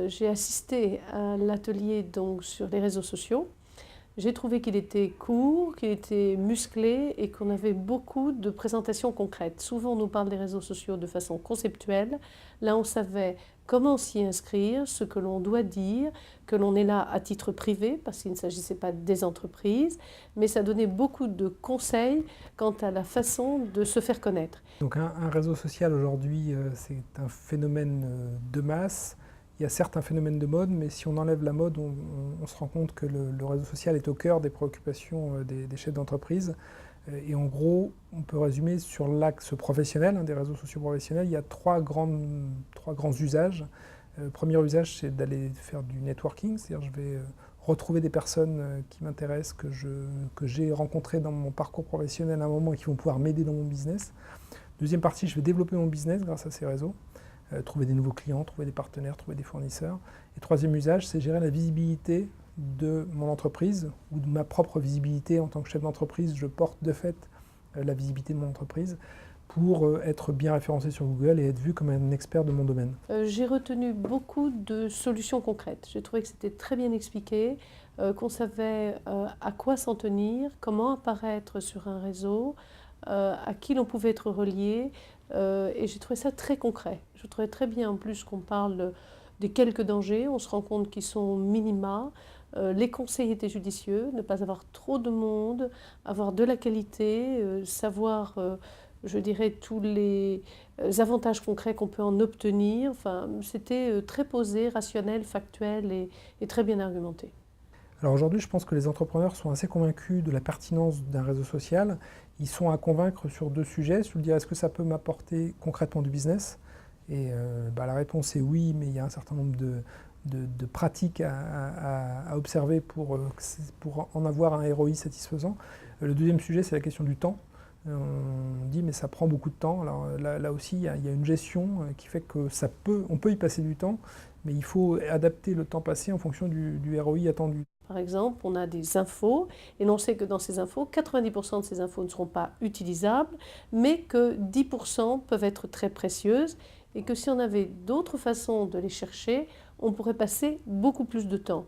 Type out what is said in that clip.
J'ai assisté à l'atelier donc sur les réseaux sociaux. J'ai trouvé qu'il était court, qu'il était musclé et qu'on avait beaucoup de présentations concrètes. Souvent, on nous parle des réseaux sociaux de façon conceptuelle. Là, on savait comment s'y inscrire, ce que l'on doit dire, que l'on est là à titre privé, parce qu'il ne s'agissait pas des entreprises, mais ça donnait beaucoup de conseils quant à la façon de se faire connaître. Donc un réseau social aujourd'hui, c'est un phénomène de masse. Il y a certes un phénomène de mode, mais si on enlève la mode, on se rend compte que le réseau social est au cœur des préoccupations des chefs d'entreprise. Et en gros, on peut résumer sur l'axe professionnel, des réseaux sociaux professionnels, il y a trois grands usages. Le premier usage, c'est d'aller faire du networking, c'est-à-dire je vais retrouver des personnes qui m'intéressent, que j'ai rencontrées dans mon parcours professionnel à un moment et qui vont pouvoir m'aider dans mon business. Deuxième partie, je vais développer mon business grâce à ces réseaux, trouver des nouveaux clients, trouver des partenaires, trouver des fournisseurs. Et troisième usage, c'est gérer la visibilité de mon entreprise ou de ma propre visibilité en tant que chef d'entreprise. Je porte de fait la visibilité de mon entreprise pour être bien référencé sur Google et être vu comme un expert de mon domaine. J'ai retenu beaucoup de solutions concrètes. J'ai trouvé que c'était très bien expliqué, qu'on savait à quoi s'en tenir, comment apparaître sur un réseau, à qui l'on pouvait être relié, et j'ai trouvé ça très concret. Je trouvais très bien en plus qu'on parle des quelques dangers, on se rend compte qu'ils sont minima. Les conseils étaient judicieux, ne pas avoir trop de monde, avoir de la qualité, savoir, je dirais, tous les avantages concrets qu'on peut en obtenir. Enfin, c'était très posé, rationnel, factuel et très bien argumenté. Alors aujourd'hui, je pense que les entrepreneurs sont assez convaincus de la pertinence d'un réseau social. Ils sont à convaincre sur deux sujets, sur le dire est-ce que ça peut m'apporter concrètement du business? Et la réponse est oui, mais il y a un certain nombre de pratiques à observer pour en avoir un ROI satisfaisant. Le deuxième sujet, c'est la question du temps. On dit mais ça prend beaucoup de temps. Alors là aussi, il y a une gestion qui fait que on peut y passer du temps, mais il faut adapter le temps passé en fonction du ROI attendu. Par exemple, on a des infos et l'on sait que dans ces infos, 90% de ces infos ne seront pas utilisables, mais que 10% peuvent être très précieuses et que si on avait d'autres façons de les chercher, on pourrait passer beaucoup plus de temps.